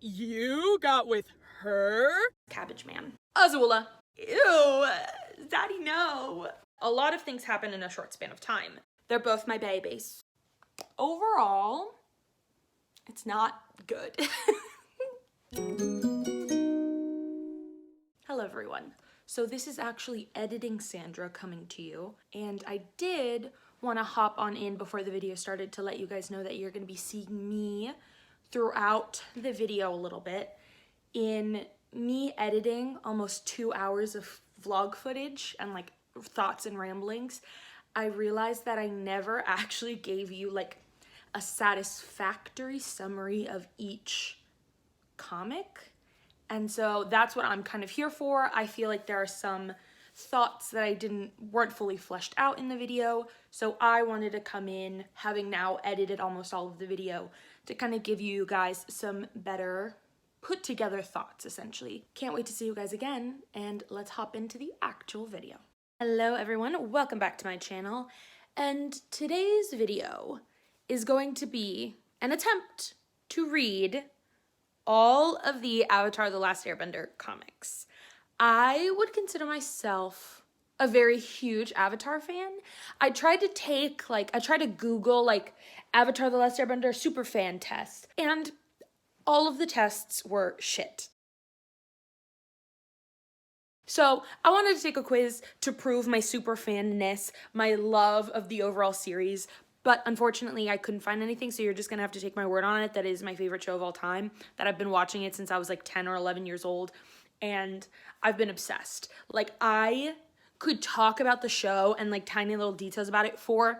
You got with her? Cabbage Man. Azula. Ew, Daddy, no. A lot of things happen in a short span of time. They're both my babies. Overall, it's not good. Hello everyone. So this is actually Editing Sandra coming to you, and I did want to hop on in before the video started to let you guys know that you're going to be seeing me throughout the video a little bit in me editing almost 2 hours of vlog footage and like thoughts and ramblings. I realized that I never actually gave you like a satisfactory summary of each comic. And so that's what I'm kind of here for. I feel like there are some thoughts that weren't fully fleshed out in the video. So I wanted to come in, having now edited almost all of the video, to kind of give you guys some better put together thoughts, essentially. Can't wait to see you guys again, and let's hop into the actual video. Hello everyone, welcome back to my channel. And today's video is going to be an attempt to read all of the Avatar: The Last Airbender comics. I would consider myself a very huge Avatar fan. I tried to Google like Avatar: The Last Airbender Superfan test, and all of the tests were shit. So I wanted to take a quiz to prove my superfanness, my love of the overall series, but unfortunately I couldn't find anything, so you're just gonna have to take my word on it. That is my favorite show of all time, that I've been watching it since I was like 10 or 11 years old, and I've been obsessed. Like, I could talk about the show and like tiny little details about it for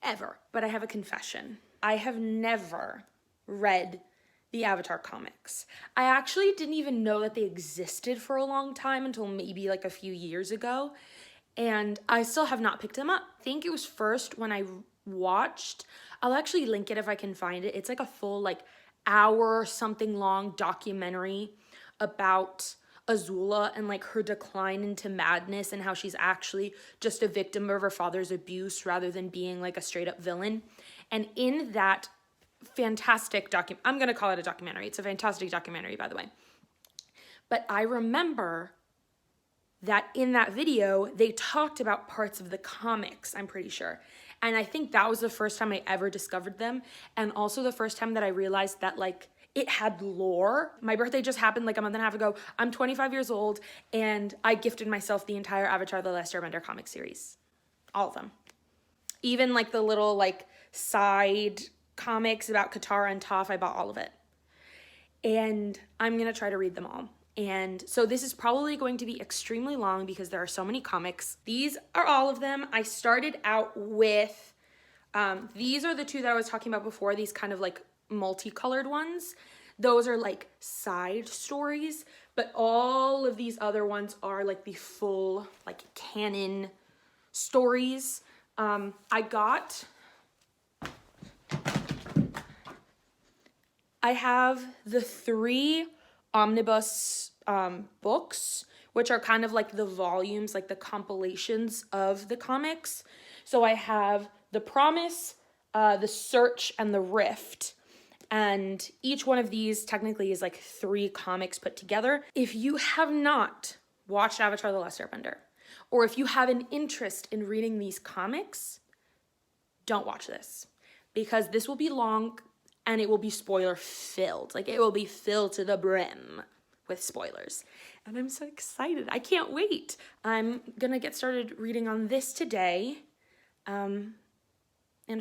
ever. But I have a confession. I have never read the Avatar comics. I actually didn't even know that they existed for a long time until maybe like a few years ago, and I still have not picked them up. I think it was first when I watched, I'll actually link it if I can find it. It's like a full like hour something long documentary about Azula and like her decline into madness and how she's actually just a victim of her father's abuse rather than being like a straight up villain. And in that fantastic I'm gonna call it a documentary. It's a fantastic documentary, by the way. But I remember that in that video, they talked about parts of the comics, I'm pretty sure. And I think that was the first time I ever discovered them. And also the first time that I realized that like it had lore. My birthday just happened like a month and a half ago. I'm 25 years old, and I gifted myself the entire Avatar: The Last Airbender comic series. All of them. Even like the little like side comics about Katara and Toph, I bought all of it. And I'm gonna try to read them all. And so this is probably going to be extremely long because there are so many comics. These are all of them. I started out with, these are the two that I was talking about before, these kind of like multicolored ones. Those are like side stories, but all of these other ones are like the full like canon stories. I have the 3 omnibus books, which are kind of like the volumes, like the compilations of the comics. So I have The Promise, The Search, and The Rift. And each one of these technically is like 3 comics put together. If you have not watched Avatar: The Last Airbender, or if you have an interest in reading these comics, don't watch this, because this will be long and it will be spoiler filled. Like, it will be filled to the brim with spoilers. And I'm so excited. I can't wait. I'm gonna get started reading on this today. And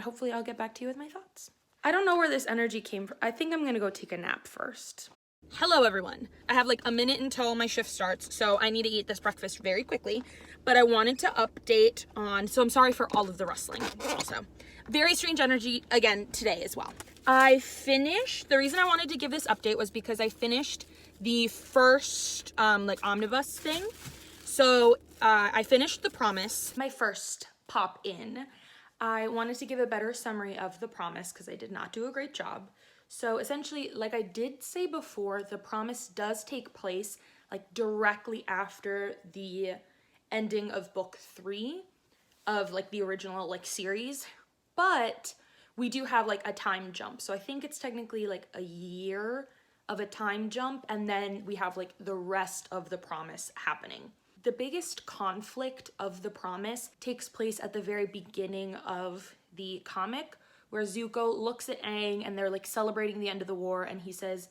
hopefully I'll get back to you with my thoughts. I don't know where this energy came from. I think I'm gonna go take a nap first. Hello everyone. I have like a minute until my shift starts, so I need to eat this breakfast very quickly. But I wanted to update on, so I'm sorry for all of the rustling also. Very strange energy again today as well. I finished, the reason I wanted to give this update was because I finished the first like omnibus thing. So I finished The Promise, my first pop in. I wanted to give a better summary of The Promise because I did not do a great job. So essentially, like I did say before, The Promise does take place like directly after the ending of book 3 of like the original like series. But we do have like a time jump. So I think it's technically like a year of a time jump, and then we have like the rest of the promise happening. The biggest conflict of the promise takes place at the very beginning of the comic, where Zuko looks at Aang and they're like celebrating the end of the war, and he says,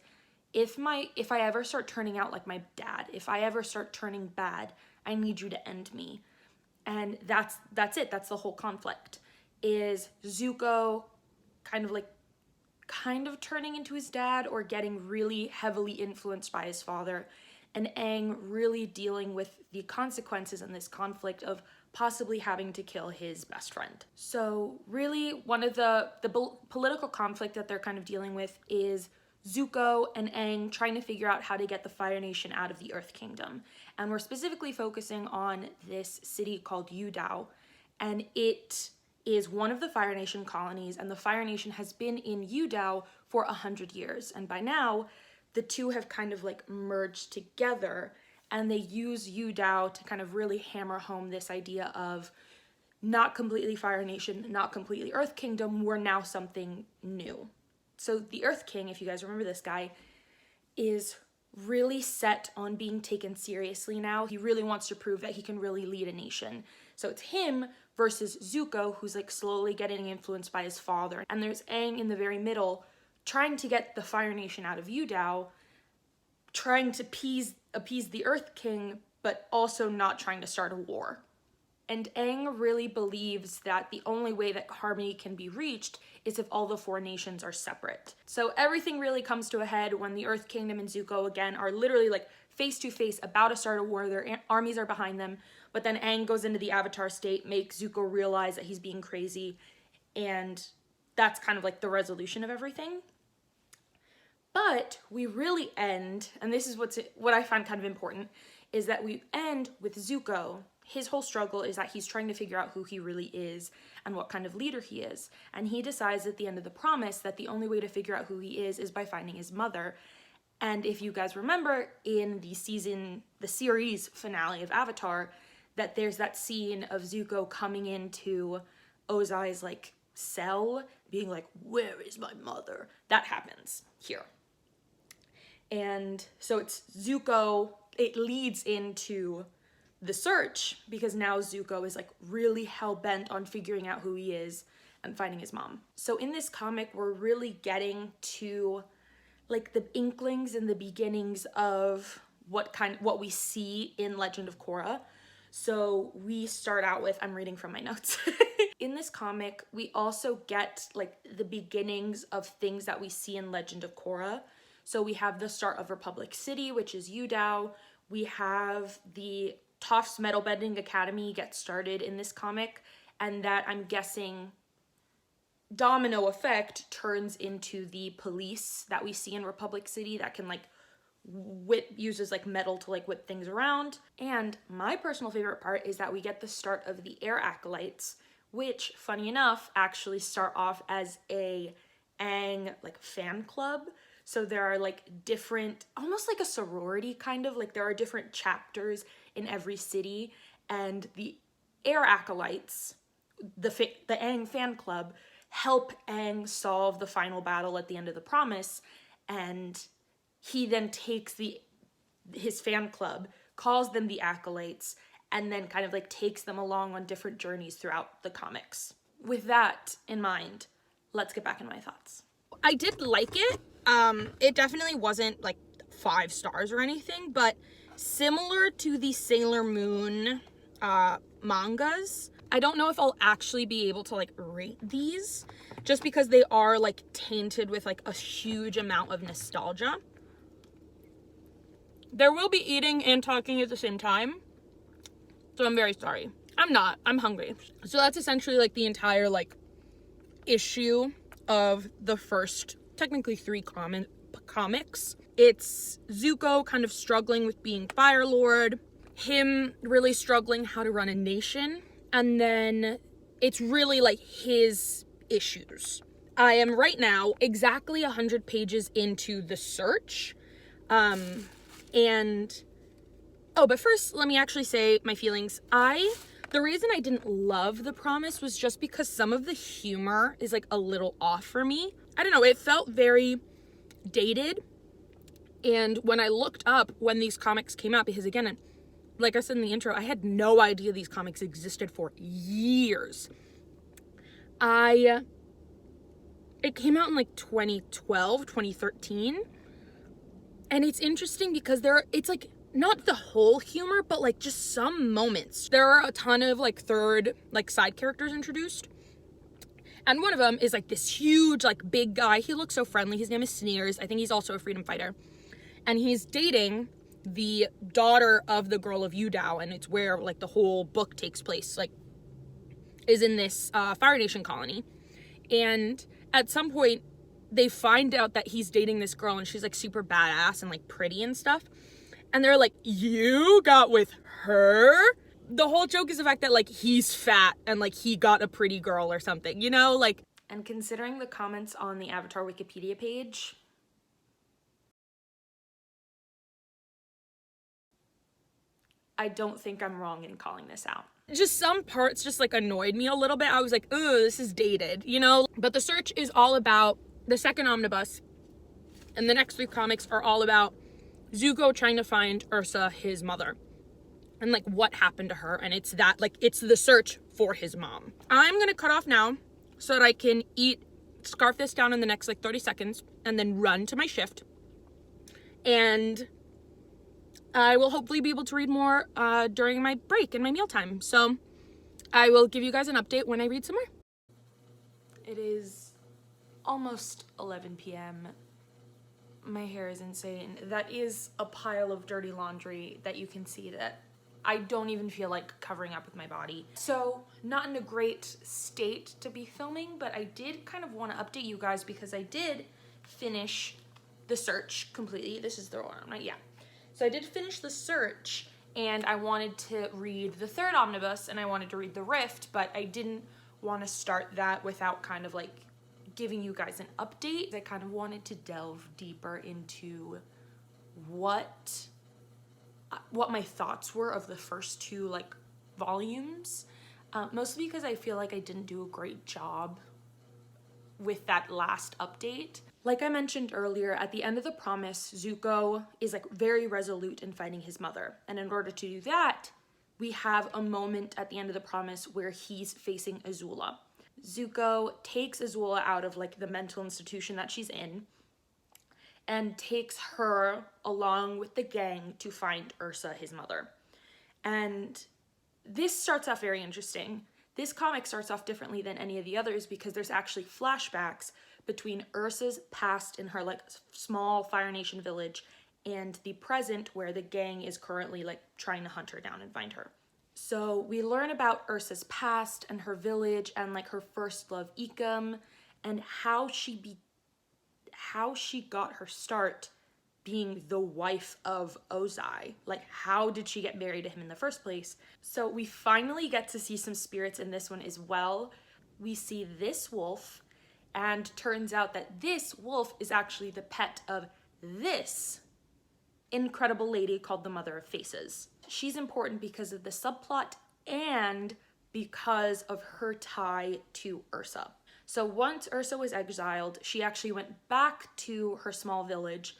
if I ever start turning out like my dad, if I ever start turning bad, I need you to end me. And that's it. That's the whole conflict, is Zuko kind of turning into his dad or getting really heavily influenced by his father, and Aang really dealing with the consequences in this conflict of possibly having to kill his best friend. So really one of the political conflict that they're kind of dealing with is Zuko and Aang trying to figure out how to get the Fire Nation out of the Earth Kingdom. And we're specifically focusing on this city called Yudao, and it is one of the Fire Nation colonies, and the Fire Nation has been in Yudao for 100 years. And by now, the two have kind of like merged together, and they use Yudao to kind of really hammer home this idea of not completely Fire Nation, not completely Earth Kingdom, we're now something new. So the Earth King, if you guys remember this guy, is really set on being taken seriously now. He really wants to prove that he can really lead a nation. So it's him versus Zuko, who's like slowly getting influenced by his father. And there's Aang in the very middle, trying to get the Fire Nation out of Yudao, trying to appease the Earth King, but also not trying to start a war. And Aang really believes that the only way that harmony can be reached is if all the four nations are separate. So everything really comes to a head when the Earth Kingdom and Zuko again are literally like face to face about to start a war. Their armies are behind them, but then Aang goes into the Avatar state, makes Zuko realize that he's being crazy, and that's kind of like the resolution of everything. But we really end, and this is what I find kind of important, is that we end with Zuko. His whole struggle is that he's trying to figure out who he really is and what kind of leader he is. And he decides at the end of the promise that the only way to figure out who he is by finding his mother. And if you guys remember in the series finale of Avatar, that there's that scene of Zuko coming into Ozai's like cell, being like, "Where is my mother?" That happens here. And so it's Zuko, it leads into the search, because now Zuko is like really hell-bent on figuring out who he is and finding his mom. So in this comic, we're really getting to like the inklings and the beginnings of what we see in Legend of Korra. So we start out with, I'm reading from my notes. In this comic, we also get like the beginnings of things that we see in Legend of Korra. So we have the start of Republic City, which is Yudao. We have the Toph's Metal Bending Academy get started in this comic, and that, I'm guessing, domino effect turns into the police that we see in Republic City that can like uses like metal to like whip things around. And my personal favorite part is that we get the start of the Air Acolytes, which, funny enough, actually start off as a Aang like fan club. So there are like different, almost like a sorority kind of, like there are different chapters in every city, and the Air Acolytes, the Aang fan club, help Aang solve the final battle at the end of the promise, and he then takes his fan club, calls them the Acolytes, and then kind of like takes them along on different journeys throughout the comics. With that in mind, let's get back into my thoughts. I did like it. It definitely wasn't like 5 stars or anything, but similar to the Sailor Moon mangas, I don't know if I'll actually be able to like rate these, just because they are like tainted with like a huge amount of nostalgia. There will be eating and talking at the same time, so I'm very sorry. I'm hungry. So that's essentially like the entire like issue of the first technically 3 comics. It's Zuko kind of struggling with being Fire Lord, him really struggling how to run a nation, and then it's really like his issues. I am right now exactly 100 pages into the search, but first let me actually say my feelings. I The reason I didn't love The Promise was just because some of the humor is like a little off for me. I don't know, it felt very dated. And when I looked up when these comics came out, because again, like I said in the intro, I had no idea these comics existed for years. It came out in like 2012, 2013. And it's interesting because it's like not the whole humor, but like just some moments. There are a ton of like third, like side characters introduced. And one of them is like this huge, like big guy. He looks so friendly. His name is Sneers. I think he's also a freedom fighter. And he's dating the daughter of the girl of Udao. And it's where like the whole book takes place, like is in this Fire Nation colony. And at some point, they find out that he's dating this girl and she's like super badass and like pretty and stuff. And they're like, you got with her? The whole joke is the fact that like he's fat and like he got a pretty girl or something, you know? Like, and considering the comments on the Avatar Wikipedia page, I don't think I'm wrong in calling this out. Just some parts just like annoyed me a little bit. I was like, ooh, this is dated, you know? But The Search is all about the second omnibus, and the next 3 comics are all about Zuko trying to find Ursa, his mother, and like what happened to her. And it's that, like, it's the search for his mom. I'm gonna cut off now so that I can scarf this down in the next like 30 seconds and then run to my shift. And I will hopefully be able to read more during my break and my mealtime. So I will give you guys an update when I read some more. It is almost 11 p.m. My hair is insane. That is a pile of dirty laundry that you can see that I don't even feel like covering up with my body. So not in a great state to be filming, but I did kind of want to update you guys because I did finish The Search completely. This is the one, right? Yeah. So I did finish The Search and I wanted to read the 3rd omnibus and I wanted to read The Rift, but I didn't want to start that without kind of like giving you guys an update. I kind of wanted to delve deeper into what my thoughts were of the first 2 like volumes, mostly because I feel like I didn't do a great job with that last update. Like I mentioned earlier, at the end of The Promise, Zuko is like very resolute in fighting his mother, and in order to do that, we have a moment at the end of The Promise where he's facing Azula. Zuko takes Azula out of like the mental institution that she's in and takes her along with the gang to find Ursa, his mother. And this starts off very interesting. This comic starts off differently than any of the others because there's actually flashbacks between Ursa's past in her like small Fire Nation village and the present where the gang is currently like trying to hunt her down and find her. So we learn about Ursa's past and her village and like her first love, Ikam, and how she got her start being the wife of Ozai. Like, how did she get married to him in the first place? So we finally get to see some spirits in this one as well. We see this wolf, and turns out that this wolf is actually the pet of this incredible lady called the Mother of Faces. She's important because of the subplot and because of her tie to Ursa. So once Ursa was exiled, she actually went back to her small village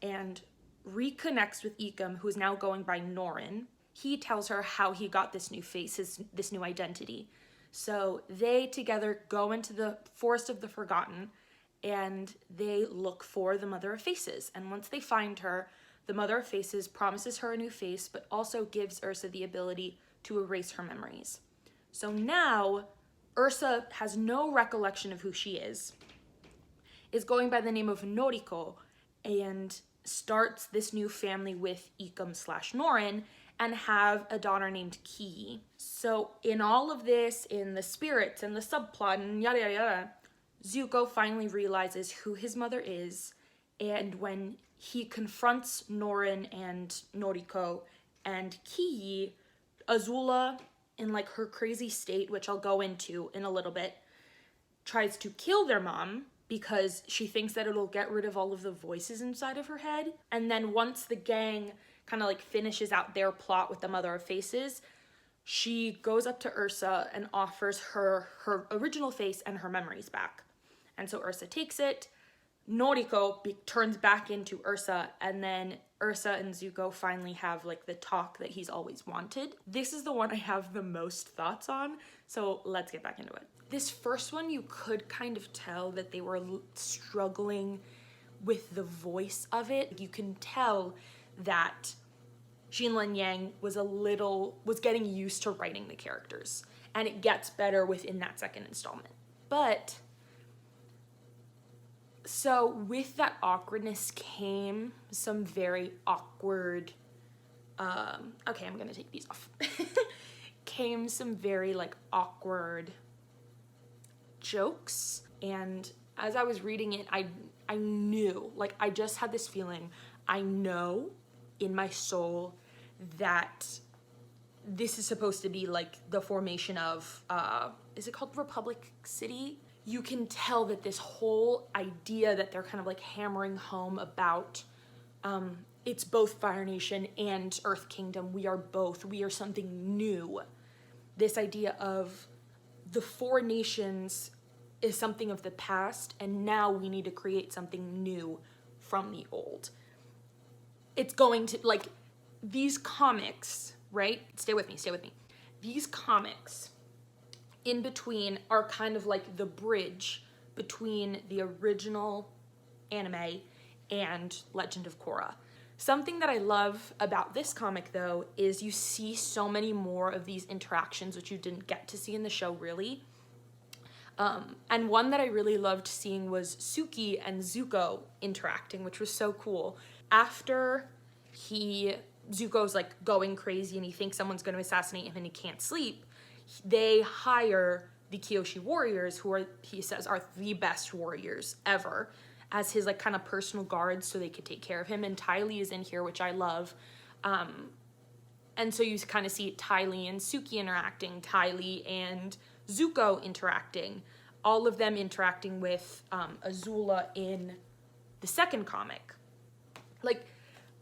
and reconnects with Ikam, who is now going by Norin. He tells her how he got this new face, this new identity. So they together go into the Forest of the Forgotten and they look for the Mother of Faces. And once they find her, the Mother of Faces promises her a new face, but also gives Ursa the ability to erase her memories. So now Ursa has no recollection of who she is going by the name of Noriko, and starts this new family with Ikam/Norin and have a daughter named Ki. So in all of this, in the spirits and the subplot and yada yada yada, Zuko finally realizes who his mother is, and when he confronts Norin and Noriko and Ki, Azula, in like her crazy state, which I'll go into in a little bit, tries to kill their mom because she thinks that it'll get rid of all of the voices inside of her head. And then once the gang kind of like finishes out their plot with the Mother of Faces, she goes up to Ursa and offers her original face and her memories back. And so Ursa takes it. Noriko turns back into Ursa, and then Ursa and Zuko finally have like the talk that he's always wanted. This is the one I have the most thoughts on, so let's get back into it. This first one, you could kind of tell that they were struggling with the voice of it. You can tell that Xinlin Yang was getting used to writing the characters, and it gets better within that second installment. But so with that awkwardness came some very awkward, okay, I'm gonna take these off. Came some very like awkward jokes. And as I was reading it, I knew, like, I just had this feeling, I know in my soul that this is supposed to be like the formation of, is it called Republic City? You can tell that this whole idea that they're kind of like hammering home about, it's both Fire Nation and Earth Kingdom. We are something new. This idea of the four nations is something of the past, and now we need to create something new from the old. It's going to, like, these comics, right? Stay with me. These comics in between are kind of like the bridge between the original anime and Legend of Korra. Something that I love about this comic, though, is you see so many more of these interactions, which you didn't get to see in the show, really. And one that I really loved seeing was Suki and Zuko interacting, which was so cool. After Zuko's like going crazy and he thinks someone's going to assassinate him and he can't sleep, they hire the Kyoshi warriors, who he says are the best warriors ever, as his like kind of personal guards so they could take care of him. And Ty Lee is in here, which I love. And so you kind of see Ty Lee and Suki interacting, Ty Lee and Zuko interacting, all of them interacting with Azula in the second comic. Like,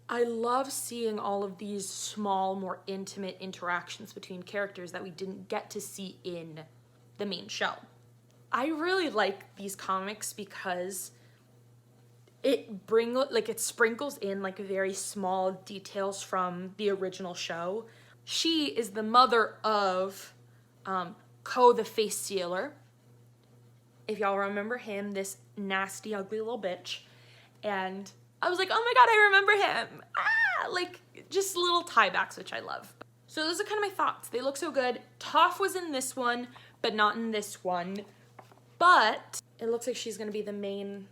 I love seeing all of these small, more intimate interactions between characters that we didn't get to see in the main show. I really like these comics because it sprinkles in like very small details from the original show. She is the mother of Ko the Face Sealer. If y'all remember him, this nasty, ugly little bitch. And I was like, oh my god, I remember him. Like, just little tiebacks, which I love. So those are kind of my thoughts. They look so good. Toph was in this one, but not in this one. But it looks like she's gonna be the main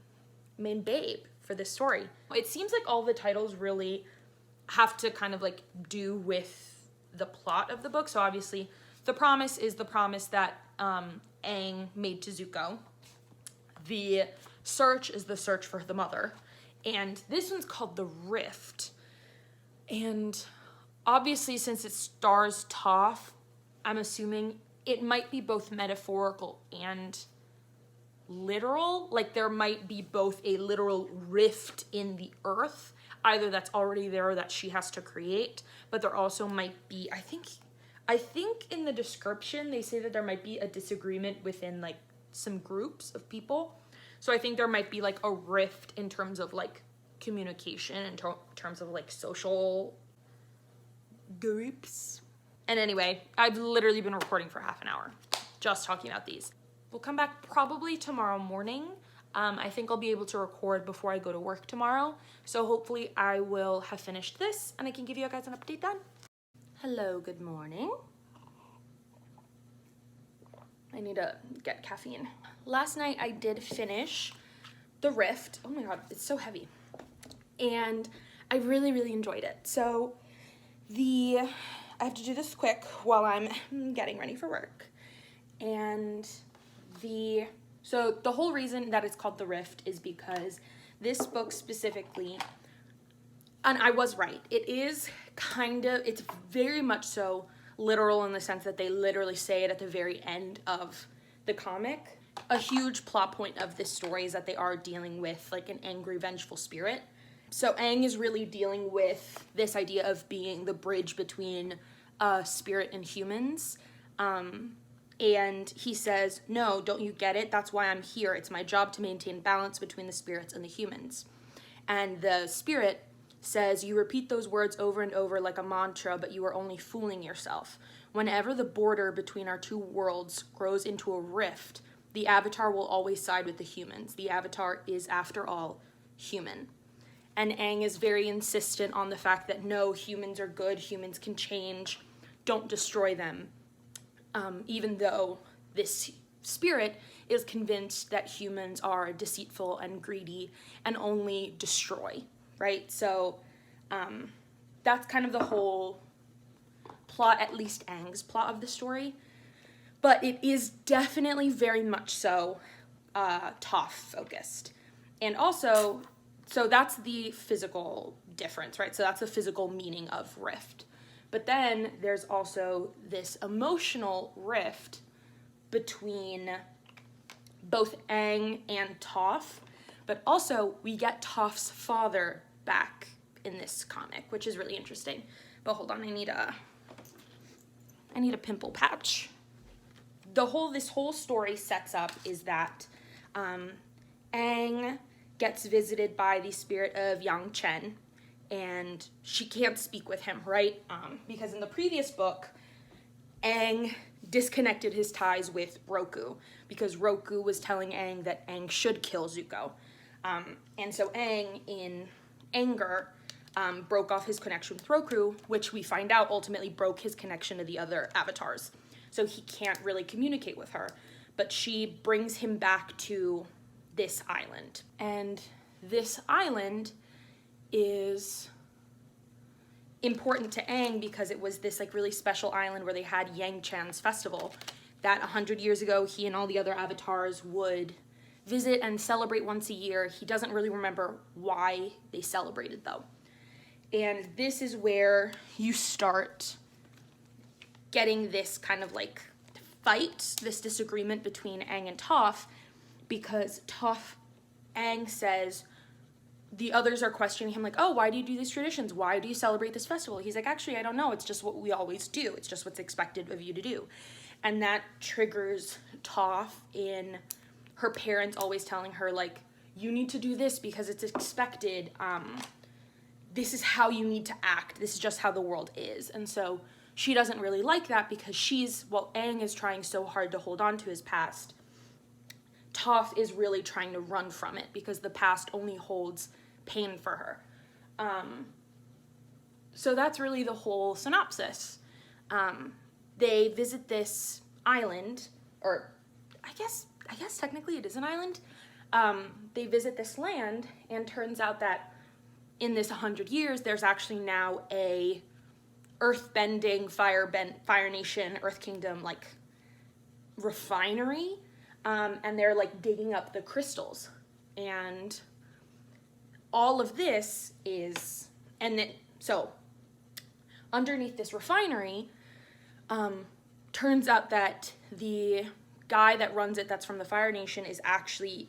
babe for this story. It seems like all the titles really have to kind of like do with the plot of the book. So obviously, The Promise is the promise that Aang made to Zuko. The Search is the search for the mother. And this one's called The Rift. And obviously, since it stars Toph, I'm assuming it might be both metaphorical and literal. Like, there might be both a literal rift in the earth, either that's already there or that she has to create, but there also might be, I think in the description they say that there might be a disagreement within like some groups of people. So I think there might be like a rift in terms of like communication, in terms of like social groups. And anyway, I've literally been recording for half an hour just talking about these. We'll come back probably tomorrow morning. I think I'll be able to record before I go to work tomorrow. So hopefully I will have finished this and I can give you guys an update then. Hello, good morning. I need to get caffeine. Last night I did finish The Rift. Oh my god, it's so heavy. And I really, really enjoyed it. So I have to do this quick while I'm getting ready for work. And so the whole reason that it's called The Rift is because this book specifically, and I was right, it's very much so literal in the sense that they literally say it at the very end of the comic. A huge plot point of this story is that they are dealing with like an angry, vengeful spirit. So Aang is really dealing with this idea of being the bridge between a spirit in humans. And he says, no, don't you get it? That's why I'm here. It's my job to maintain balance between the spirits and the humans. And the spirit says, you repeat those words over and over like a mantra, but you are only fooling yourself. Whenever the border between our two worlds grows into a rift, the avatar will always side with the humans. The avatar is, after all, human. And Aang is very insistent on the fact that no, humans are good, humans can change, don't destroy them. Even though this spirit is convinced that humans are deceitful and greedy and only destroy, right? So that's kind of the whole plot, at least Aang's plot of the story. But it is definitely very much so Toph focused. And also, so that's the physical difference, right? So that's the physical meaning of rift. But then there's also this emotional rift between both Aang and Toph, but also we get Toph's father back in this comic, which is really interesting. But hold on, I need a pimple patch. This whole story sets up is that Aang gets visited by the spirit of Yang Chen, and she can't speak with him, right? Because in the previous book, Aang disconnected his ties with Roku because Roku was telling Aang that Aang should kill Zuko. And so Aang, in anger, broke off his connection with Roku, which we find out ultimately broke his connection to the other avatars. So he can't really communicate with her. But she brings him back to this island. And this island is important to Aang because it was this like really special island where they had Yang Chan's festival that 100 years ago he and all the other avatars would visit and celebrate once a year. He doesn't really remember why they celebrated though. And this is where you start getting this kind of like fight, this disagreement between Aang and Toph, because Aang says, the others are questioning him like, oh, why do you do these traditions? Why do you celebrate this festival? He's like, actually, I don't know. It's just what we always do. It's just what's expected of you to do. And that triggers Toph in her parents always telling her like, you need to do this because it's expected. This is how you need to act. This is just how the world is. And so she doesn't really like that because Aang is trying so hard to hold on to his past. Toph is really trying to run from it because the past only holds pain for her. So that's really the whole synopsis. They visit this island, or I guess technically it is an island. They visit this land, and turns out that in this 100 years, there's actually now a earth-bending, Fire Nation, Earth Kingdom, like, refinery, and they're, like, digging up the crystals. And all of this is, so underneath this refinery, turns out that the guy that runs it, that's from the Fire Nation, is actually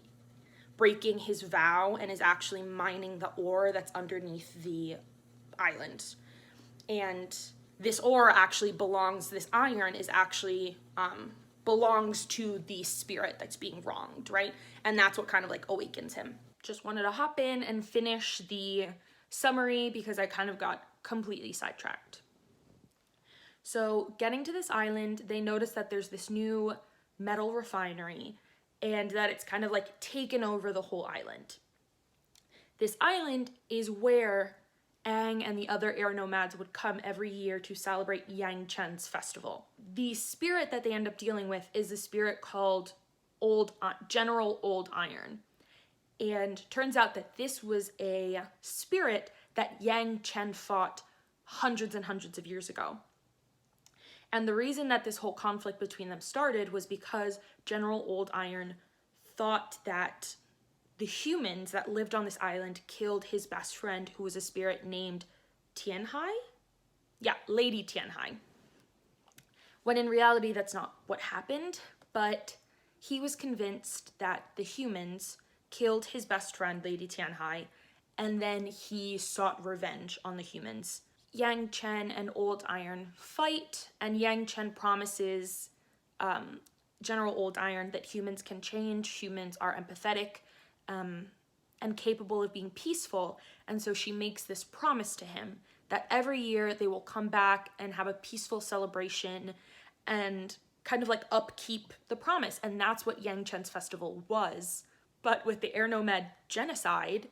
breaking his vow and is actually mining the ore that's underneath the island. And this ore actually this iron is actually belongs to the spirit that's being wronged, right? And that's what kind of like awakens him. Just wanted to hop in and finish the summary because I kind of got completely sidetracked. So getting to this island, they notice that there's this new metal refinery and that it's kind of like taken over the whole island. This island is where Aang and the other air nomads would come every year to celebrate Yang Chen's festival. The spirit that they end up dealing with is a spirit called General Old Iron. And turns out that this was a spirit that Yang Chen fought hundreds and hundreds of years ago. And the reason that this whole conflict between them started was because General Old Iron thought that the humans that lived on this island killed his best friend, who was a spirit named Tianhai? Yeah, Lady Tianhai. When in reality, that's not what happened, but he was convinced that the humans killed his best friend, Lady Tianhai, and then he sought revenge on the humans. Yang Chen and Old Iron fight, and Yang Chen promises General Old Iron that humans can change, humans are empathetic, and capable of being peaceful, and so she makes this promise to him that every year they will come back and have a peaceful celebration and kind of like upkeep the promise, and that's what Yang Chen's festival was. But with the Air Nomad genocide,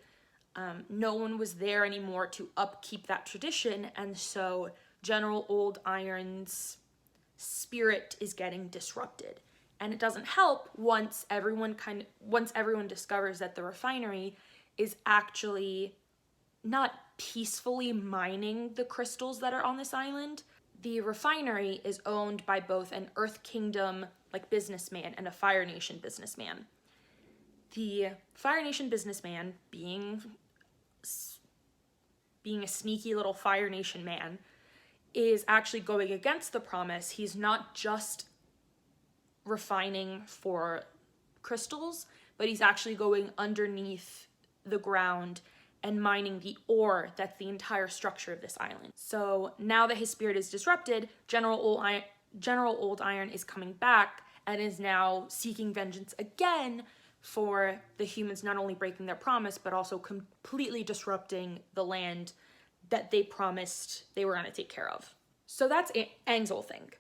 no one was there anymore to upkeep that tradition, and so General Old Iron's spirit is getting disrupted. And it doesn't help once everyone discovers that the refinery is actually not peacefully mining the crystals that are on this island. The refinery is owned by both an Earth Kingdom like businessman and a Fire Nation businessman. The Fire Nation businessman, being a sneaky little Fire Nation man, is actually going against the promise. He's not just refining for crystals, but he's actually going underneath the ground and mining the ore that's the entire structure of this island. So now that his spirit is disrupted, General Old Iron is coming back and is now seeking vengeance again for the humans not only breaking their promise, but also completely disrupting the land that they promised they were going to take care of. So that's Aang's whole thing.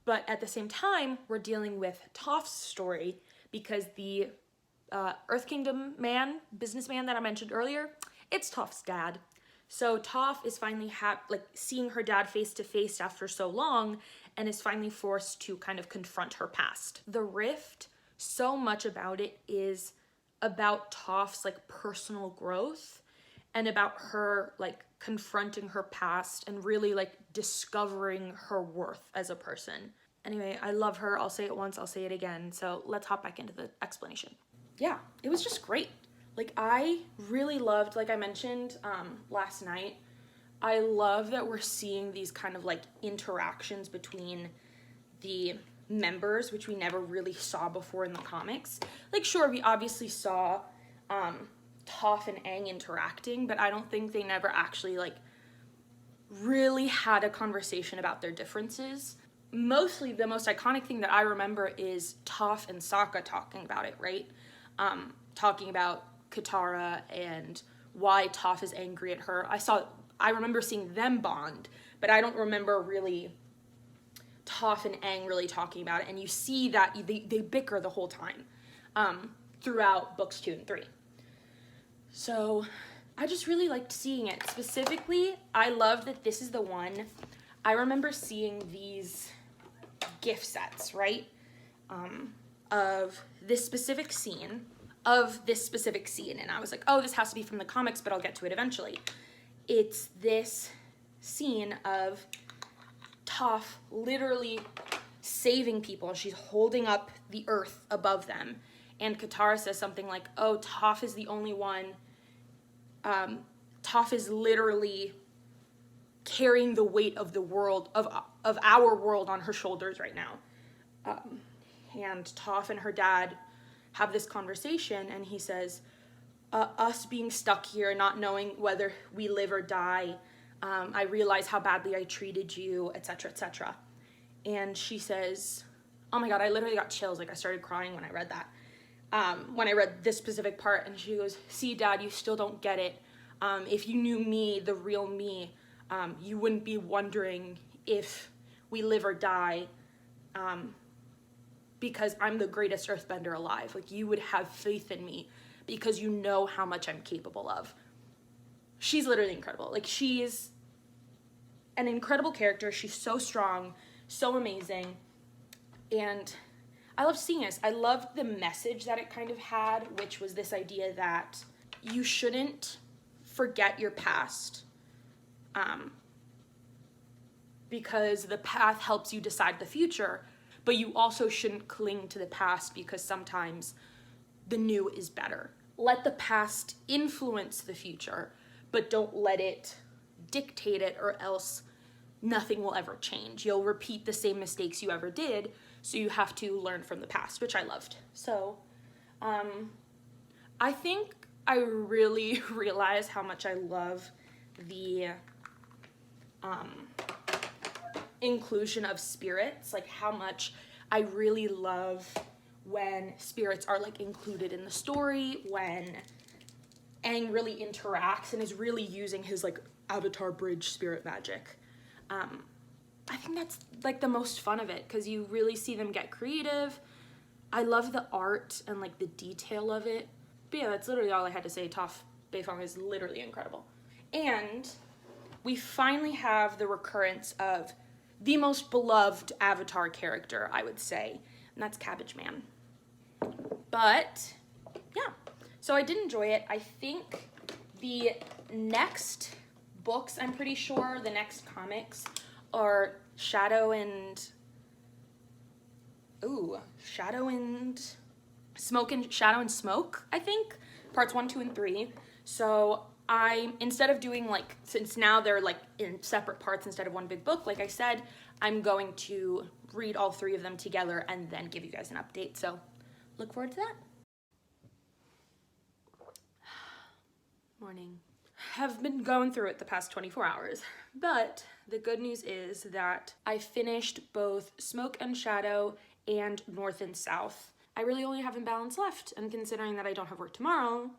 But at the same time, we're dealing with Toph's story, because the Earth Kingdom businessman that I mentioned earlier, it's Toph's dad. So Toph is finally seeing her dad face to face after so long, and is finally forced to kind of confront her past. The rift, so much about it is about Toph's personal growth and about her confronting her past and really discovering her worth as a person. Anyway, I love her. I'll say it once, I'll say it again. So let's hop back into the explanation. Yeah, it was just great. I really loved, like I mentioned last night, I love that we're seeing these kind of interactions between the members, which we never really saw before in the comics. Sure, we obviously saw Toph and Aang interacting, but I don't think they never actually really had a conversation about their differences. Mostly the most iconic thing that I remember is Toph and Sokka talking about it, right? Talking about Katara and why Toph is angry at her. I remember seeing them bond, but I don't remember really Toph and Aang really talking about it. And you see that they bicker the whole time throughout books 2 and 3. So I just really liked seeing it. Specifically, I love that this is the one. I remember seeing these gift sets, right? Of this specific scene. And I was like, oh, this has to be from the comics, but I'll get to it eventually. It's this scene of Toph literally saving people. She's holding up the earth above them. And Katara says something like, oh, Toph is the only one. Toph is literally carrying the weight of the world, of our world on her shoulders right now. And Toph and her dad have this conversation, and he says, us being stuck here, not knowing whether we live or die, I realize how badly I treated you, etc., etc. And she says, oh my god, I literally got chills. I started crying when I read that. When I read this specific part, and she goes, see, Dad, you still don't get it. If you knew me, the real me, you wouldn't be wondering if we live or die, because I'm the greatest earthbender alive. You would have faith in me because you know how much I'm capable of. She's literally incredible. She's an incredible character. She's so strong, so amazing. And I love seeing this. I loved the message that it kind of had, which was this idea that you shouldn't forget your past, because the path helps you decide the future, but you also shouldn't cling to the past because sometimes the new is better. Let the past influence the future, but don't let it dictate it, or else nothing will ever change. You'll repeat the same mistakes you ever did, so you have to learn from the past, which I loved. So, I think I really realized how much I love the inclusion of spirits, like how much I really love when spirits are like included in the story, when Aang really interacts and is really using his like avatar bridge spirit magic. I think that's like the most fun of it, because you really see them get creative. I love the art and like the detail of it. But yeah, that's literally all I had to say. Toph Beifong is literally incredible. And we finally have the recurrence of the most beloved Avatar character, I would say, and that's Cabbage Man. But yeah, so I did enjoy it. I think the next books, I'm pretty sure, the next comics are Shadow and Smoke, I think, parts 1, 2, and 3. So instead of doing like, since now they're like in separate parts instead of one big book, like I said, I'm going to read all 3 of them together and then give you guys an update. So look forward to that. Morning. Have been going through it the past 24 hours, but the good news is that I finished both Smoke and Shadow and North and South. I really only have Imbalance left, and considering that I don't have work tomorrow,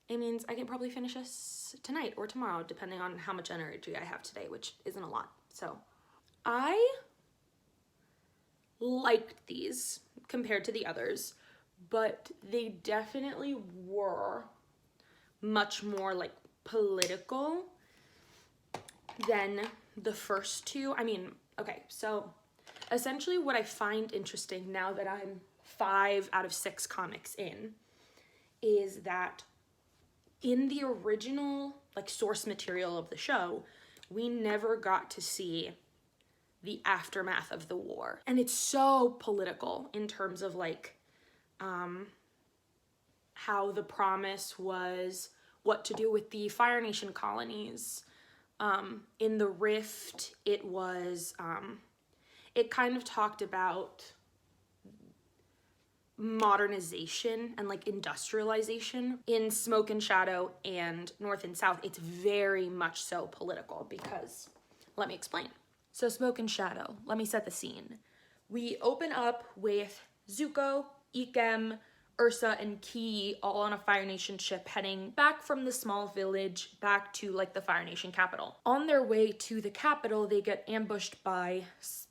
it means I can probably finish this tonight or tomorrow, depending on how much energy I have today, which isn't a lot. So I liked these compared to the others, but they definitely were much more like political than the first 2. I mean, okay, so essentially what I find interesting now that I'm 5 out of 6 comics in is that in the original like source material of the show, we never got to see the aftermath of the war. And it's so political in terms of like how the promise was what to do with the Fire Nation colonies. In the Rift, it was, it kind of talked about modernization and like industrialization. In Smoke and Shadow and North and South, it's very much so political, because, let me explain. So Smoke and Shadow, let me set the scene. We open up with Zuko, Ikem, Ursa, and Ki all on a Fire Nation ship heading back from the small village back to like the Fire Nation capital. On their way to the capital, they get ambushed by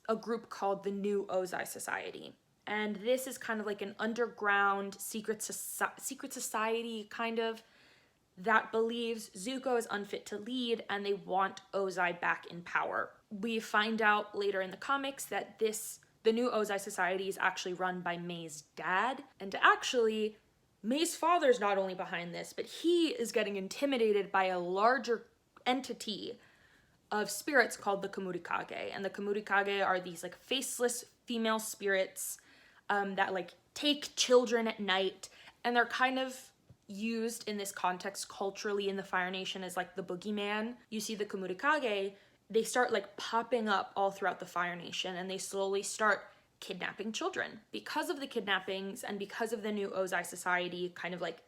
a group called the New Ozai Society. And this is kind of like an underground secret society kind of that believes Zuko is unfit to lead and they want Ozai back in power. We find out later in the comics that the New Ozai Society is actually run by May's dad. And actually, May's father's not only behind this, but he is getting intimidated by a larger entity of spirits called the Kamurikage. And the Kamurikage are these like faceless female spirits that like take children at night. And they're kind of used in this context culturally in the Fire Nation as like the boogeyman. You see the Kamurikage, they start like popping up all throughout the Fire Nation, and they slowly start kidnapping children. Because of the kidnappings and because of the New Ozai Society kind of like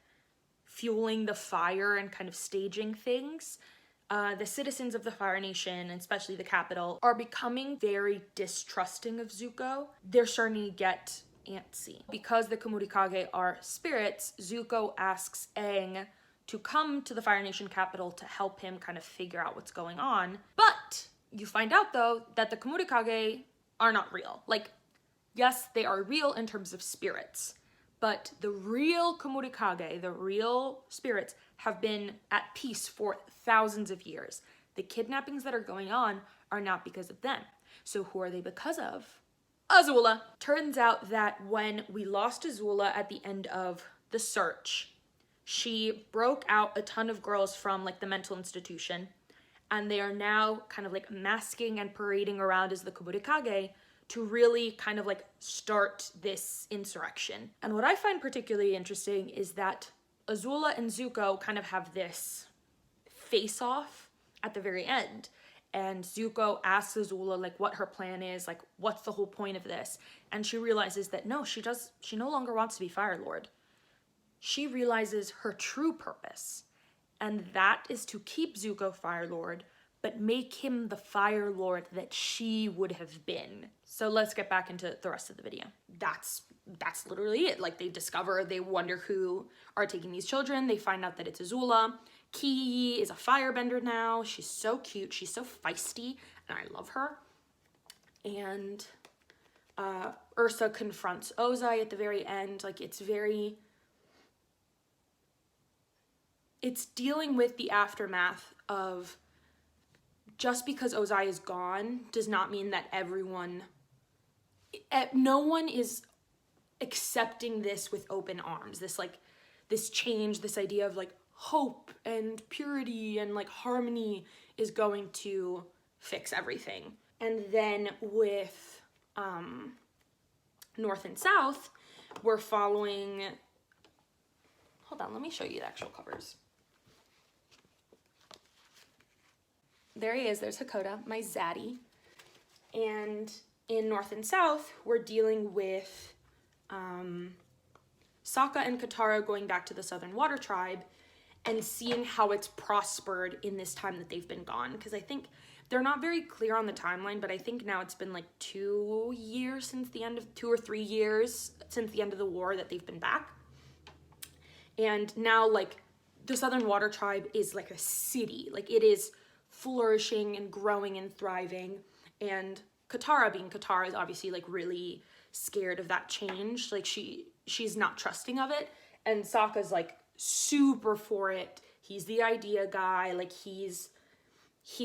fueling the fire and kind of staging things, the citizens of the Fire Nation, and especially the capital, are becoming very distrusting of Zuko. They're starting to get antsy. Because the Kamurikage are spirits, Zuko asks Aang to come to the Fire Nation capital to help him kind of figure out what's going on. But you find out, though, that the Kamurikage are not real. Like, yes, they are real in terms of spirits, but the real Kamurikage, the real spirits, have been at peace for thousands of years. The kidnappings that are going on are not because of them. So who are they because of? Azula. Turns out that when we lost Azula at the end of the search, she broke out a ton of girls from like the mental institution, and they are now kind of like masking and parading around as the Kamurikage to really kind of like start this insurrection. And what I find particularly interesting is that Azula and Zuko kind of have this face-off at the very end. And Zuko asks Azula like what her plan is, like what's the whole point of this? And she realizes that no, she no longer wants to be Fire Lord. She realizes her true purpose, and that is to keep Zuko Fire Lord, but make him the Fire Lord that she would have been. So let's get back into the rest of the video. That's literally it. Like, they wonder who are taking these children. They find out that it's Azula. Ki is a firebender now. She's so cute. She's so feisty, and I love her. And Ursa confronts Ozai at the very end. Like, it's dealing with the aftermath of, just because Ozai is gone does not mean that no one is accepting this with open arms. This change, this idea of like hope and purity and like harmony is going to fix everything. And then with North and South, we're following, hold on, let me show you the actual covers. There he is, there's Hakoda, my zaddy. And in North and South, we're dealing with Sokka and Katara going back to the Southern Water Tribe and seeing how it's prospered in this time that they've been gone. Because I think they're not very clear on the timeline, but I think now it's been like 2 years since the end of, 2 or 3 years since the end of the war that they've been back. And now like the Southern Water Tribe is like a city. Like, it is flourishing and growing and thriving. And Katara, being Katara, is obviously like really scared of that change. Like, she's not trusting of it. And Sokka's like super for it. He's the idea guy. Like, he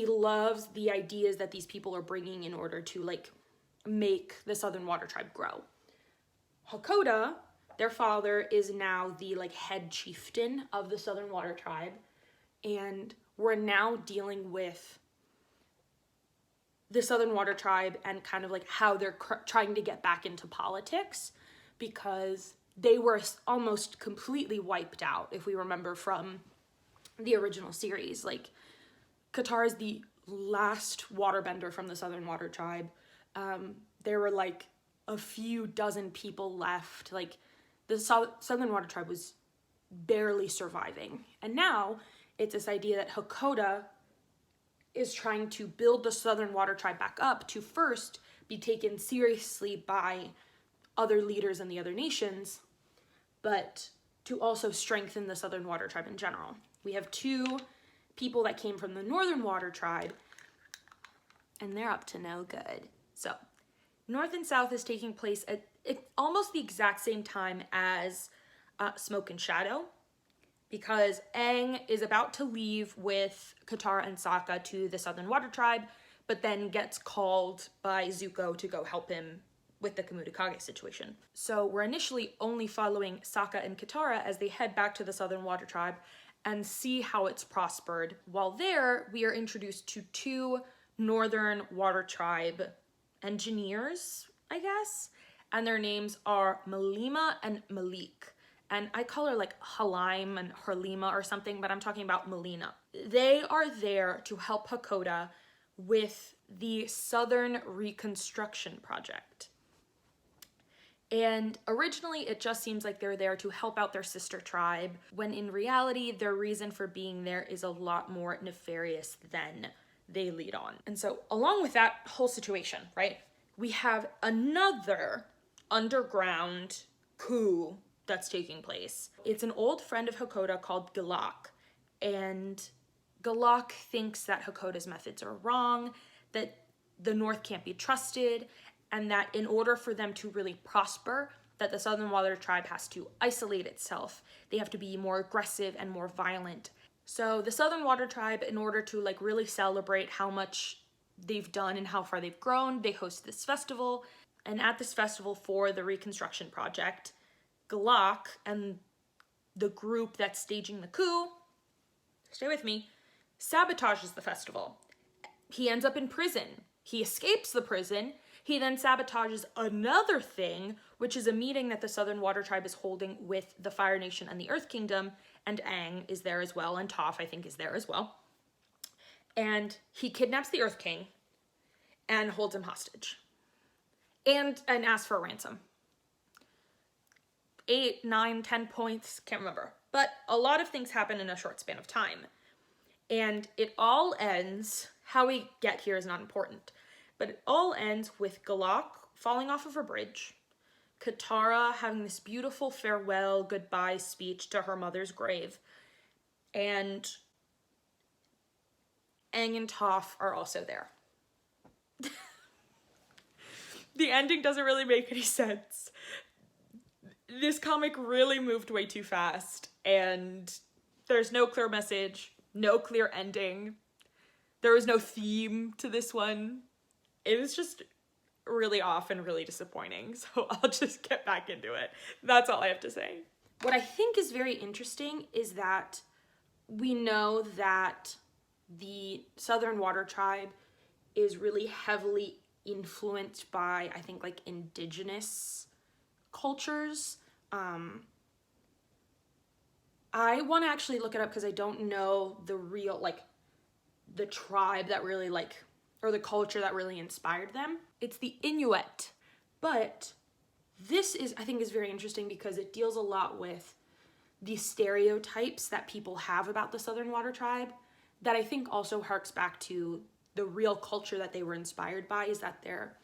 loves the ideas that these people are bringing in order to like make the Southern Water Tribe grow. Hakoda, their father, is now the like head chieftain of the Southern Water Tribe. And we're now dealing with the Southern Water Tribe and kind of like how they're trying to get back into politics, because they were almost completely wiped out, if we remember from the original series. Like, Katara is the last waterbender from the Southern Water Tribe. There were like a few dozen people left. Like, the Southern Water Tribe was barely surviving. And now it's this idea that Hakoda is trying to build the Southern Water Tribe back up to first be taken seriously by other leaders in the other nations, but to also strengthen the Southern Water Tribe in general. We have 2 people that came from the Northern Water Tribe, and they're up to no good. So, North and South is taking place at almost the exact same time as Smoke and Shadow, because Aang is about to leave with Katara and Sokka to the Southern Water Tribe, but then gets called by Zuko to go help him with the Kamudakage situation. So we're initially only following Sokka and Katara as they head back to the Southern Water Tribe and see how it's prospered. While there, we are introduced to 2 Northern Water Tribe engineers, I guess, and their names are Malima and Malik. And I call her like Halaim and Harlima or something, but I'm talking about Melina. They are there to help Hakoda with the Southern Reconstruction Project. And originally, it just seems like they're there to help out their sister tribe, when in reality, their reason for being there is a lot more nefarious than they lead on. And so, along with that whole situation, right, we have another underground coup that's taking place. It's an old friend of Hakoda called Galak, and Galak thinks that Hakoda's methods are wrong, that the North can't be trusted, and that in order for them to really prosper, that the Southern Water Tribe has to isolate itself. They have to be more aggressive and more violent. So the Southern Water Tribe, in order to like really celebrate how much they've done and how far they've grown, they host this festival. And at this festival for the Reconstruction Project, Galak and the group that's staging the coup, stay with me, sabotages the festival. He ends up in prison. He escapes the prison. He then sabotages another thing, which is a meeting that the Southern Water Tribe is holding with the Fire Nation and the Earth Kingdom, and Aang is there as well, and Toph, I think, is there as well. And he kidnaps the Earth King and holds him hostage. And asks for a ransom. 8, 9, 10 points, can't remember. But a lot of things happen in a short span of time. And it all ends how we get here is not important. But it all ends with Galak falling off of a bridge, Katara having this beautiful farewell goodbye speech to her mother's grave, and Aang and Toph are also there. The ending doesn't really make any sense. This comic really moved way too fast, and there's no clear message, no clear ending. There was no theme to this one. It was just really off and really disappointing, so I'll just get back into it. That's all I have to say. What I think is very interesting is that we know that the Southern Water Tribe is really heavily influenced by, I think, like indigenous cultures. I want to actually look it up because I don't know the real, like, the tribe that really, like, or the culture that really inspired them. It's the Inuit. But this is, I think, is very interesting because it deals a lot with the stereotypes that people have about the Southern Water Tribe that I think also harks back to the real culture that they were inspired by, is that they're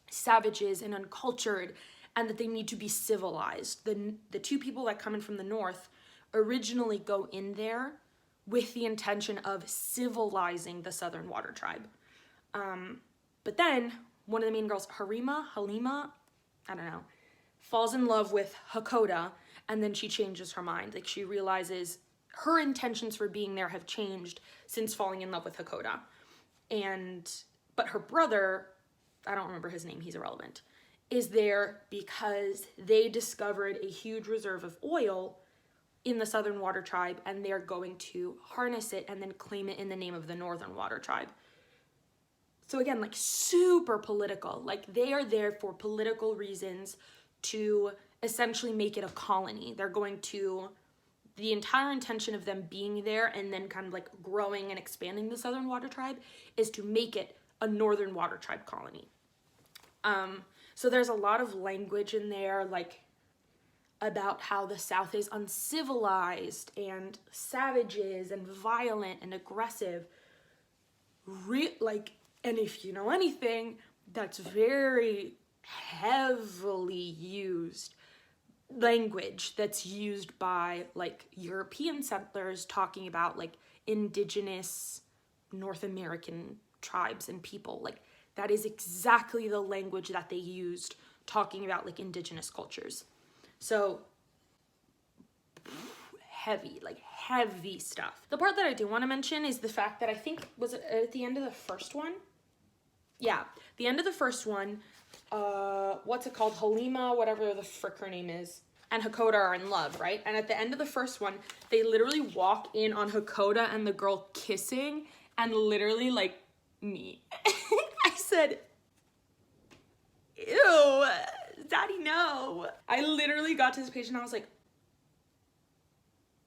savages and uncultured and that they need to be civilized. The two people that come in from the north originally go in there with the intention of civilizing the Southern Water Tribe. But then one of the main girls, Halima, I don't know, falls in love with Hakoda, and then she changes her mind. Like, she realizes her intentions for being there have changed since falling in love with Hakoda. But her brother, I don't remember his name, he's irrelevant, is there because they discovered a huge reserve of oil in the Southern Water Tribe, and they're going to harness it and then claim it in the name of the Northern Water Tribe. So again, like, super political. Like, they are there for political reasons to essentially make it a colony. They're going to, the entire intention of them being there and then kind of like growing and expanding the Southern Water Tribe is to make it a Northern Water Tribe colony. So there's a lot of language in there, like, about how the South is uncivilized and savages and violent and aggressive. And if you know anything, that's very heavily used language that's used by, like, European settlers talking about, like, indigenous North American tribes and people. Like, that is exactly the language that they used talking about, like, indigenous cultures. So heavy stuff. The part that I do want to mention is the fact that I think, was it at the end of the first one? Yeah, the end of the first one, what's it called? Halima, whatever the frick her name is, and Hakoda are in love, right? And at the end of the first one, they literally walk in on Hakoda and the girl kissing, and literally, like, me. I said, ew, Daddy, no. I literally got to this page and I was like,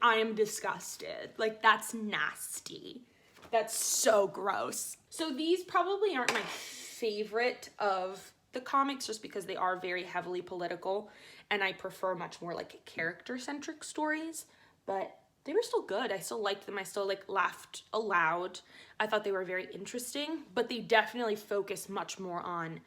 I am disgusted. Like, that's nasty. That's so gross. So these probably aren't my favorite of the comics just because they are very heavily political and I prefer much more like character-centric stories, but they were still good. I still liked them. I still, like, laughed aloud. I thought they were very interesting, but they definitely focus much more on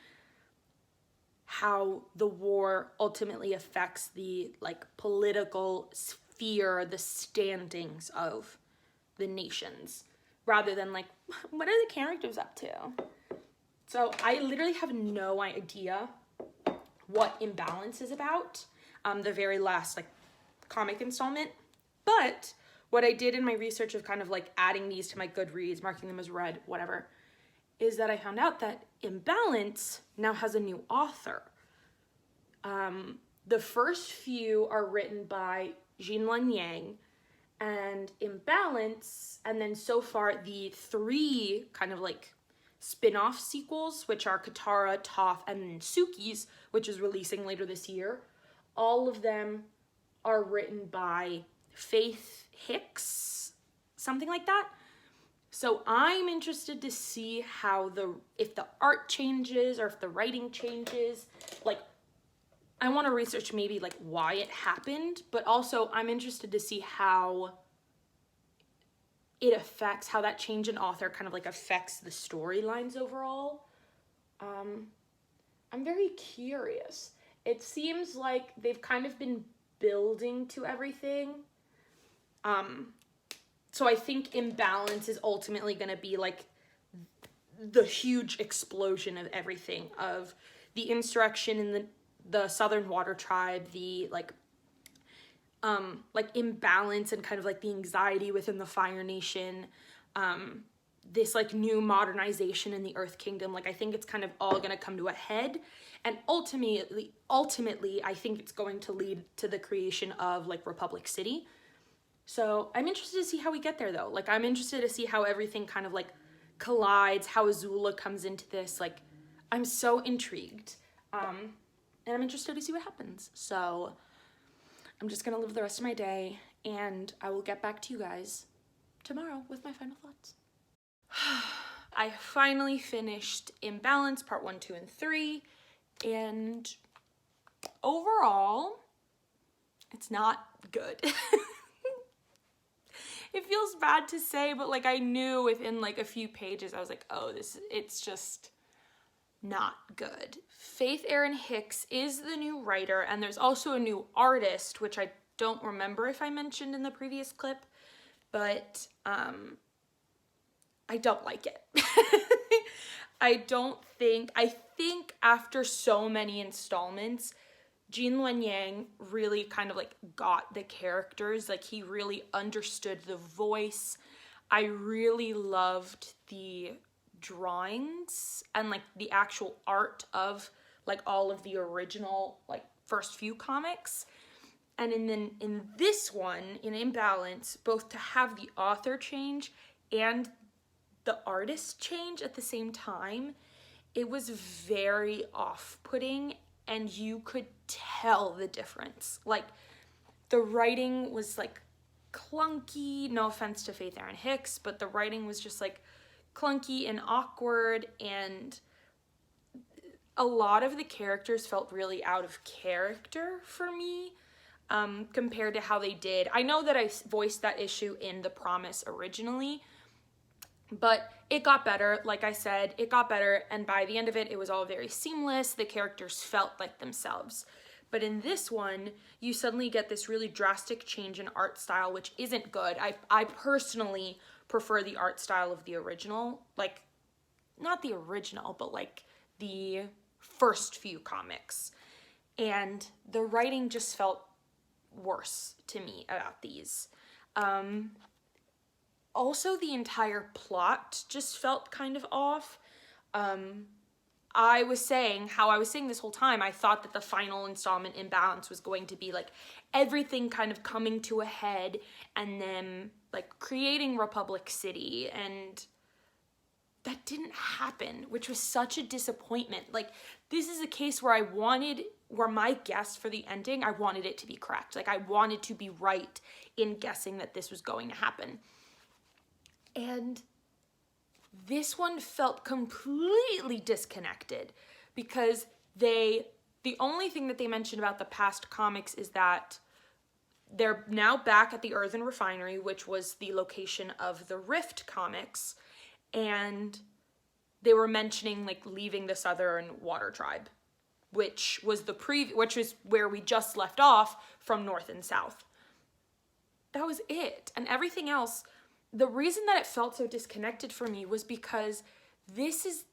how the war ultimately affects the, like, political sphere, the standings of the nations, rather than, like, what are the characters up to? So I literally have no idea what Imbalance is about, the very last, like, comic installment. But what I did in my research of kind of, like, adding these to my Goodreads, marking them as read, whatever, is that I found out that Imbalance now has a new author. The first few are written by Jinlun Yang, and Imbalance, and then so far the 3 kind of, like, spin-off sequels, which are Katara, Toph, and Suki's, which is releasing later this year. All of them are written by Faith Hicks, something like that. So I'm interested to see how if the art changes or if the writing changes. Like, I want to research maybe, like, why it happened, but also I'm interested to see how it affects, how that change in author kind of like affects the storylines overall. I'm very curious. It seems like they've kind of been building to everything. So I think Imbalance is ultimately going to be like the huge explosion of everything, of the insurrection in the Southern Water Tribe, the like imbalance and kind of like the anxiety within the Fire Nation, this like new modernization in the Earth Kingdom. Like I think it's kind of all going to come to a head, and ultimately I think it's going to lead to the creation of like Republic City. So I'm interested to see how we get there though. Like I'm interested to see how everything kind of like collides, how Azula comes into this. Like I'm so intrigued. And I'm interested to see what happens. So I'm just gonna live the rest of my day, and I will get back to you guys tomorrow with my final thoughts. I finally finished Imbalance Part 1, 2, and 3, and overall, it's not good. It feels bad to say, but like I knew within like a few pages, I was like, oh, it's just not good. Faith Erin Hicks is the new writer, and there's also a new artist, which I don't remember if I mentioned in the previous clip, but I don't like it. I think after so many installments, Gene Luen Yang really kind of like got the characters. Like he really understood the voice. I really loved the drawings and like the actual art of like all of the original like first few comics. And in this one, in Imbalance, both to have the author change and the artist change at the same time, it was very off-putting, and you could tell the difference. Like the writing was like clunky, no offense to Faith Erin Hicks, but the writing was just like clunky and awkward, and a lot of the characters felt really out of character for me compared to how they did. I know that I voiced that issue in The Promise originally, but it got better. Like I said, it got better, and by the end of it, it was all very seamless. The characters felt like themselves. But in this one, you suddenly get this really drastic change in art style, which isn't good. I personally prefer the art style of the original. Like, not the original, but like the first few comics. And the writing just felt worse to me about these. Also, the entire plot just felt kind of off. I was saying this whole time, I thought that the final installment, Imbalance, was going to be like everything kind of coming to a head and then like creating Republic City, and that didn't happen, which was such a disappointment. Like this is a case where where my guess for the ending, I wanted it to be correct. Like I wanted to be right in guessing that this was going to happen. And this one felt completely disconnected, because the only thing that they mentioned about the past comics is that they're now back at the Earthen Refinery, which was the location of the Rift comics, and they were mentioning like leaving the Southern Water Tribe, which was where we just left off from North and South. That was it. And everything else, the reason that it felt so disconnected for me was because this is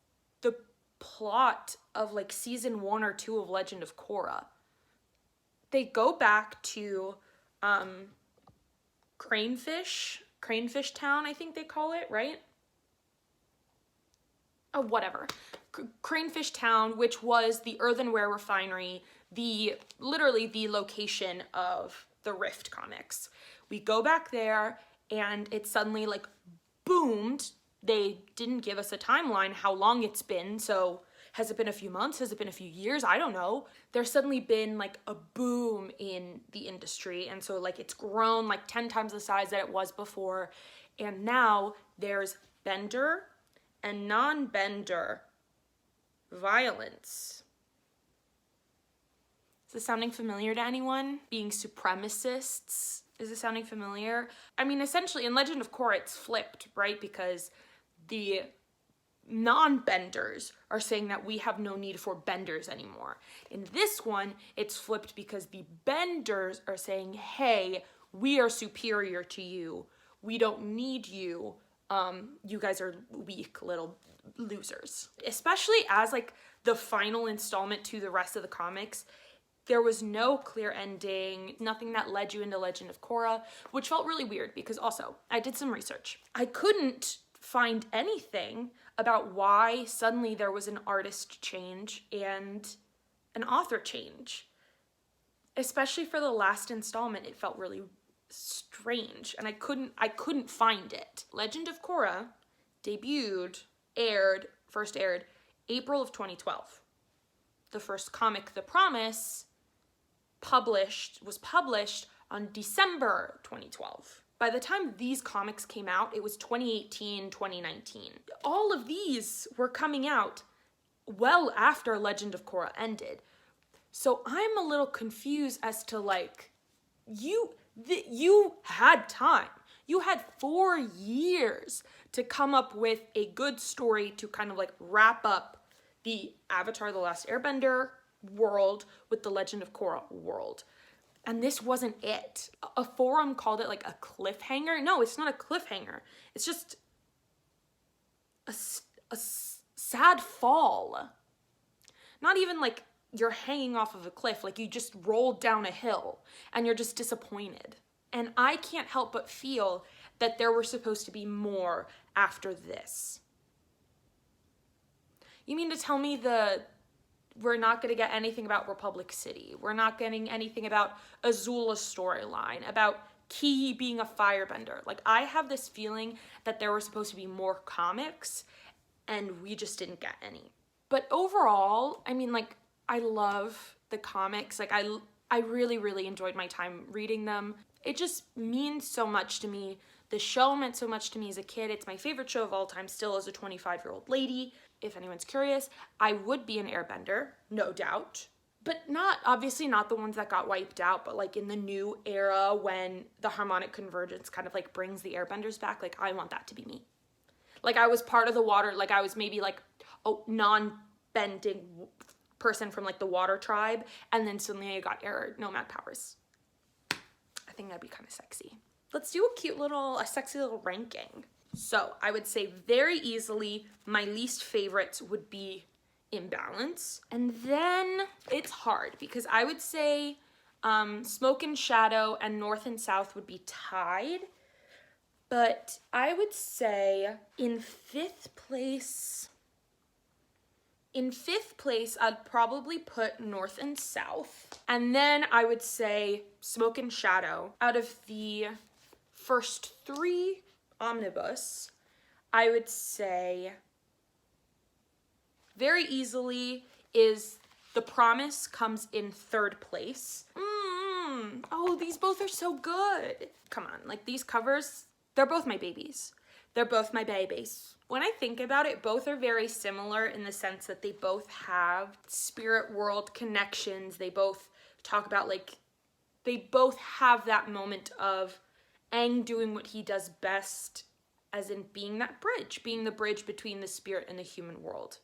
the plot of like season 1 or 2 of Legend of Korra. They go back to Cranefish Town, I think they call it, right? Oh, whatever. Cranefish Town, which was the earthenware refinery, literally the location of the Rift comics. We go back there, and it suddenly like boomed. They didn't give us a timeline how long it's been, so has it been a few months? Has it been a few years? I don't know. There's suddenly been like a boom in the industry, and so like it's grown like 10 times the size that it was before, and now there's Bender and non-Bender violence. Is this sounding familiar to anyone? Being supremacists Is this sounding familiar? I mean, essentially, in Legend of Korra, it's flipped, right? Because the non-benders are saying that we have no need for benders anymore. In this one, it's flipped because the benders are saying, hey, we are superior to you. We don't need you. You guys are weak little losers. Especially as like the final installment to the rest of the comics, there was no clear ending, nothing that led you into Legend of Korra, which felt really weird because also, I did some research. I couldn't find anything about why suddenly there was an artist change and an author change. Especially for the last installment, it felt really strange, and I couldn't find it. Legend of Korra first aired April of 2012. The first comic, The Promise, was published on December 2012. By the time these comics came out, it was 2018, 2019. All of these were coming out well after Legend of Korra ended. So I'm a little confused as to like, you had time. You had 4 years to come up with a good story to kind of like wrap up the Avatar: The Last Airbender world with the Legend of Korra world. And this wasn't it. A forum called it like a cliffhanger. No, it's not a cliffhanger. It's just a sad fall. Not even like you're hanging off of a cliff, like you just rolled down a hill and you're just disappointed. And I can't help but feel that there were supposed to be more after this. You mean to tell me we're not going to get anything about Republic City? We're not getting anything about Azula's storyline, about Ki being a firebender? Like, I have this feeling that there were supposed to be more comics and we just didn't get any. But overall, I mean, like, I love the comics. Like, I really, really enjoyed my time reading them. It just means so much to me. The show meant so much to me as a kid. It's my favorite show of all time, still as a 25-year-old lady. If anyone's curious, I would be an airbender, no doubt. But obviously not the ones that got wiped out, but like in the new era when the harmonic convergence kind of like brings the airbenders back, like I want that to be me. Like I was part of the water, like I was maybe like a non-bending person from like the water tribe, and then suddenly I got air nomad powers. I think that'd be kind of sexy. Let's do a sexy little ranking. So I would say very easily my least favorites would be Imbalance. And then it's hard because I would say Smoke and Shadow and North and South would be tied. But I would say in fifth place, I'd probably put North and South. And then I would say Smoke and Shadow. Out of the first 3 omnibus, I would say very easily is The Promise comes in 3rd place. Oh, these both are so good. Come on, like these covers, they're both my babies. They're both my babies. When I think about it, both are very similar in the sense that they both have spirit world connections. They both talk about they both have that moment of Aang doing what he does best, as in being that bridge, being the bridge between the spirit and the human world.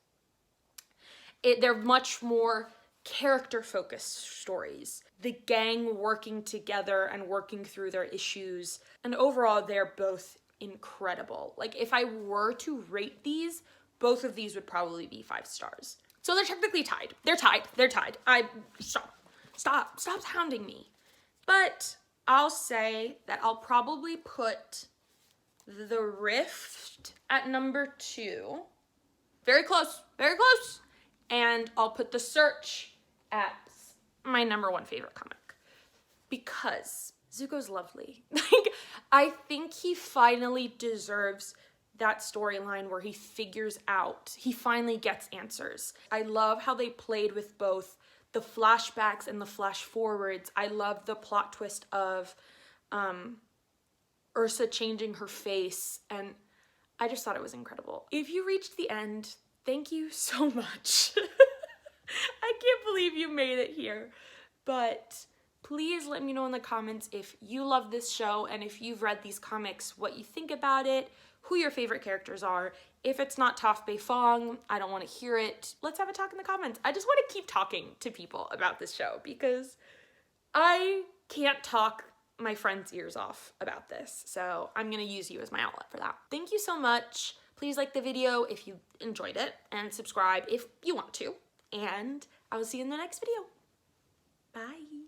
They're much more character-focused stories. The gang working together and working through their issues. And overall, they're both incredible. Like, if I were to rate these, both of these would probably be 5 stars. So they're technically tied. They're tied. Stop hounding me. But I'll say that I'll probably put The Rift at number 2. Very close. And I'll put The Search at my number 1 favorite comic. Because Zuko's lovely. I think he finally deserves that storyline where he finally gets answers. I love how they played with both the flashbacks and the flash forwards. I love the plot twist of Ursa changing her face, and I just thought it was incredible. If you reached the end, thank you so much. I can't believe you made it here. But Please let me know in the comments if you love this show and if you've read these comics, what you think about it, who your favorite characters are. If it's not Toph Beifong, I don't want to hear it. Let's have a talk in the comments. I just want to keep talking to people about this show because I can't talk my friends' ears off about this. So I'm going to use you as my outlet for that. Thank you so much. Please like the video if you enjoyed it and subscribe if you want to. And I will see you in the next video. Bye.